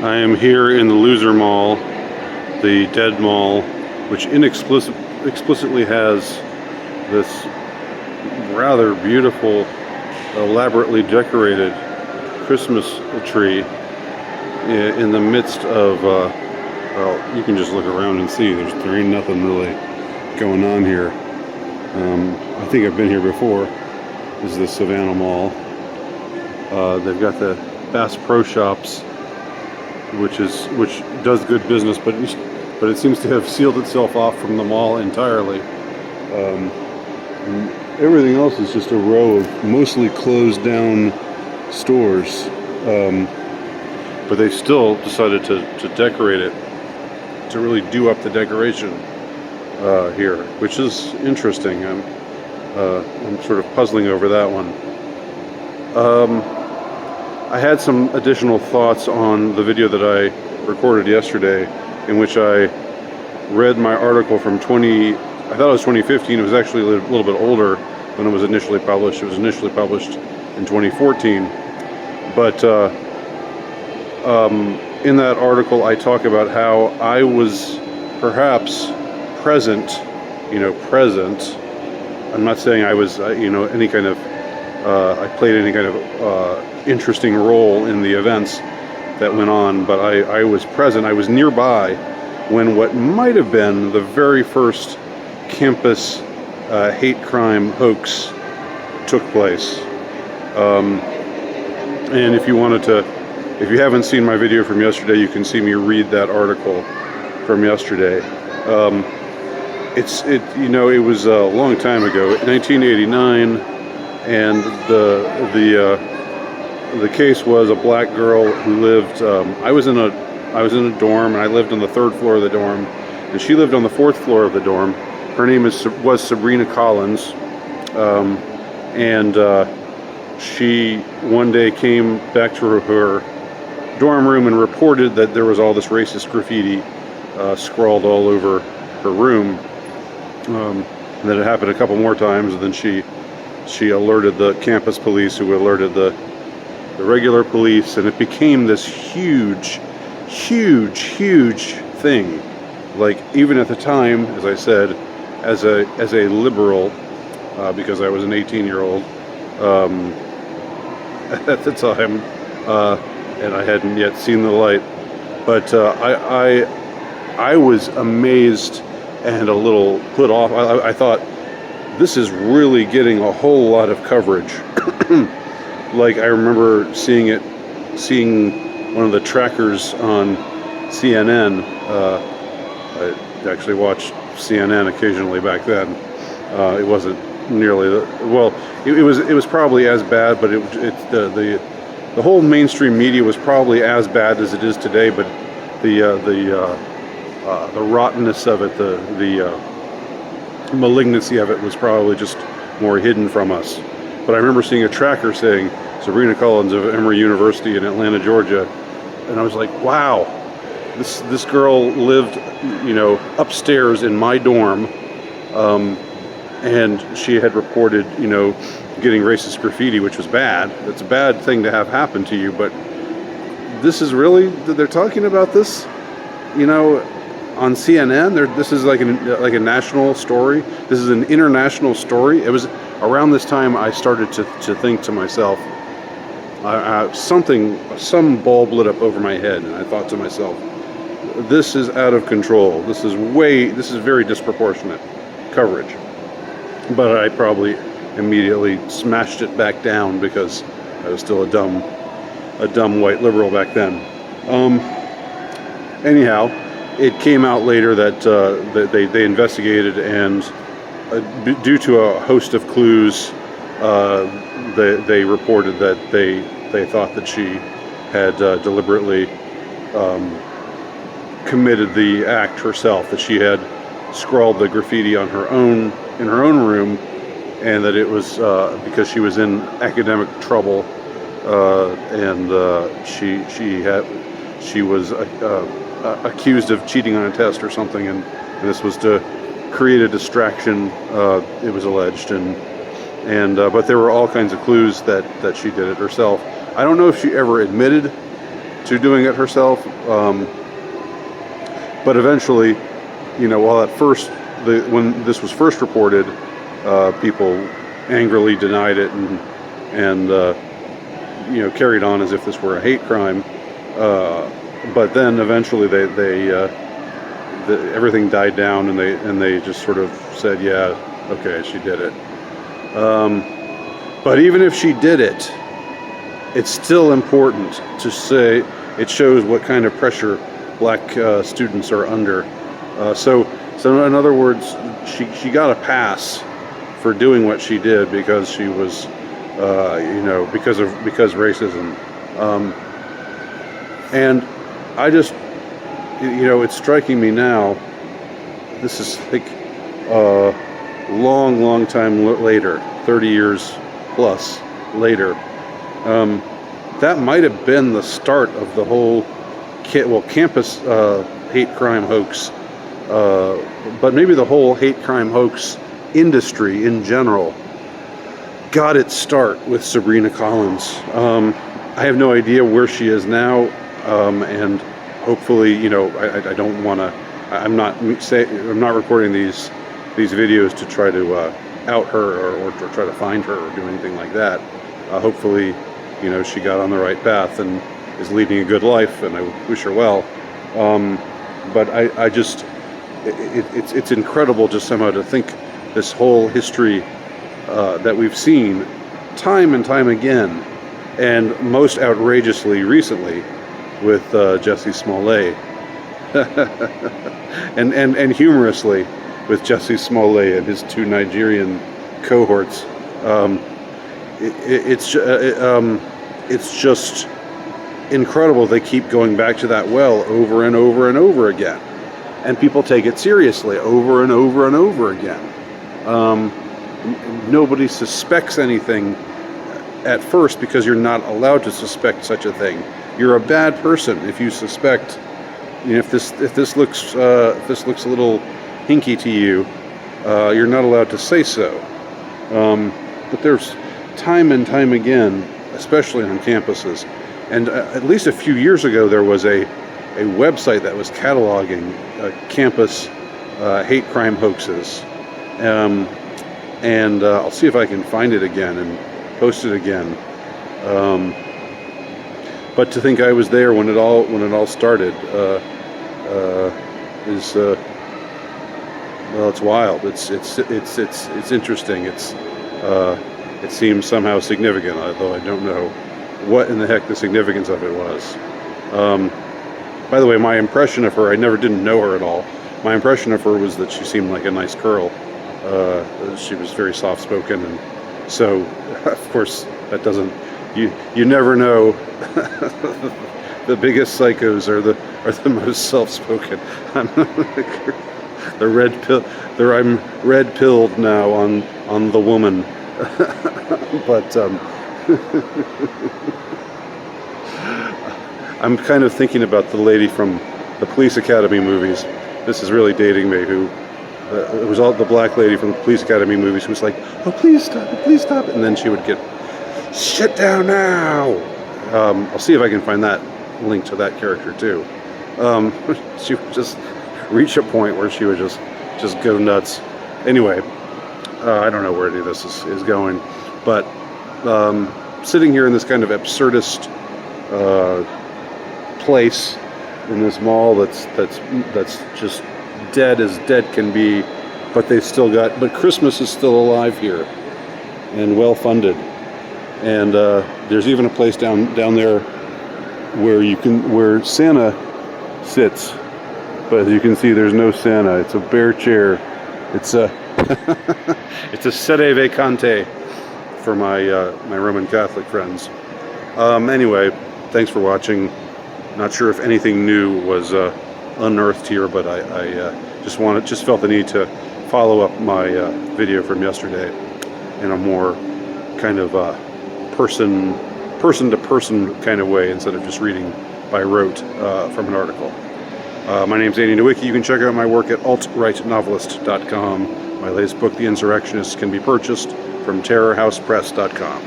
I am here in the Loser Mall, the Dead Mall, which explicitly has this rather beautiful, elaborately decorated Christmas tree in the midst of, well, you can just look around and see there ain't nothing really going on here. I think I've been here before. This is the Savannah Mall. They've got the Bass Pro Shops, which does good business, but it seems to have sealed itself off from the mall entirely. And everything else is just a row of mostly closed down stores, but they still decided to decorate it, to really do up the decoration here, which is interesting. I'm sort of puzzling over that one. I had some additional thoughts on the video that I recorded yesterday, in which I read my article from I thought it was 2015. It was actually a little bit older when it was initially published. It was initially published in 2014. But in that article, I talk about how I was perhaps present. I'm not saying I was, any kind of, I played any kind of interesting role in the events that went on, but I was present. I was nearby when what might have been the very first campus hate crime hoax took place. And if you haven't seen my video from yesterday, you can see me read that article from yesterday. It was a long time ago, 1989, and the case was a black girl who lived. I was in a dorm, and I lived on the 3rd floor of the dorm, and she lived on the 4th floor of the dorm. Her name was Sabrina Collins, and she one day came back to her dorm room and reported that there was all this racist graffiti scrawled all over her room. And then it happened a couple more times, and then she alerted the campus police, who alerted the regular police, and it became this huge thing. Like, even at the time, as I said, as a liberal, because I was an 18-year-old at the time, and I hadn't yet seen the light, but I was amazed and a little put off. I thought, this is really getting a whole lot of coverage. Like, I remember seeing one of the trackers on CNN. I actually watched CNN occasionally back then. It wasn't nearly it was probably as bad, but the whole mainstream media was probably as bad as it is today. But the rottenness of it, the malignancy of it was probably just more hidden from us. But I remember seeing a tracker saying Sabrina Collins of Emory University in Atlanta, Georgia, and I was like, wow, this girl lived, upstairs in my dorm, and she had reported, getting racist graffiti, which was bad. It's a bad thing to have happen to you, but this is really, they're talking about this, on CNN. This is like a national story. This is an international story. It was around this time I started to think to myself, some bulb lit up over my head, and I thought to myself, this is out of control. This is very disproportionate coverage. But I probably immediately smashed it back down because I was still a dumb white liberal back then. Anyhow, it came out later that they investigated, and due to a host of clues, they reported that they thought that she had deliberately committed the act herself, that she had scrawled the graffiti in her own room, and that it was because she was in academic trouble, and she was accused of cheating on a test or something, and this was to create a distraction. It was alleged, but there were all kinds of clues that she did it herself. I don't know if she ever admitted to doing it herself. But eventually, while at first, when this was first reported, people angrily denied it and carried on as if this were a hate crime. But then eventually everything died down, and they just sort of said, yeah, okay, she did it. But even if she did it, it's still important to say it shows what kind of pressure black students are under. So in other words, she got a pass for doing what she did because she was, because racism. And I just, it's striking me now. This is like a long time later, 30 years plus later. That might have been the start of the whole campus hate crime hoax, but maybe the whole hate crime hoax industry in general got its start with Sabrina Collins. I have no idea where she is now, and hopefully, I don't want to. I'm not recording these videos to try to out her or to try to find her or do anything like that. Hopefully, she got on the right path and is leading a good life, and I wish her well. But I just, it's incredible just somehow to think this whole history that we've seen time and time again, and most outrageously recently with Jussie Smollett, and humorously with Jussie Smollett and his two Nigerian cohorts. It's just incredible. They keep going back to that well over and over and over again, and people take it seriously over and over and over again. Nobody suspects anything at first because you're not allowed to suspect such a thing. You're a bad person if you suspect. If this looks a little hinky to you, you're not allowed to say so. But there's time and time again, especially on campuses, and at least a few years ago, there was a website that was cataloging campus hate crime hoaxes, and I'll see if I can find it again and post it again. But to think I was there when it all started is well, it's wild. It's interesting. It seems somehow significant, although I don't know what in the heck the significance of it was. By the way, my impression of her, I didn't know her at all. My impression of her was that she seemed like a nice girl. She was very soft-spoken, and so, of course, that doesn't. You never know. The biggest psychos are the most soft-spoken. I'm red-pilled now on the woman. But I'm kind of thinking about the lady from the Police Academy movies. This is really dating me. Who it was all the black lady from the Police Academy movies who was like, "Oh, please stop!" And then she would get, "Sit down now." I'll see if I can find that link to that character too. She would just reach a point where she would just go nuts. Anyway, I don't know where any of this is going, but sitting here in this kind of absurdist place in this mall that's just dead as dead can be, but Christmas is still alive here and well funded, and there's even a place down there where Santa sits, but as you can see, there's no Santa. It's a bare chair. It's a it's a sede vacante for my Roman Catholic friends. Anyway, thanks for watching. Not sure if anything new was unearthed here, but I just felt the need to follow up my video from yesterday in a more kind of person-to-person kind of way instead of just reading by rote from an article. My name's Andy Nowicki. You can check out my work at altrightnovelist.com. My latest book, The Insurrectionists, can be purchased from terrorhousepress.com.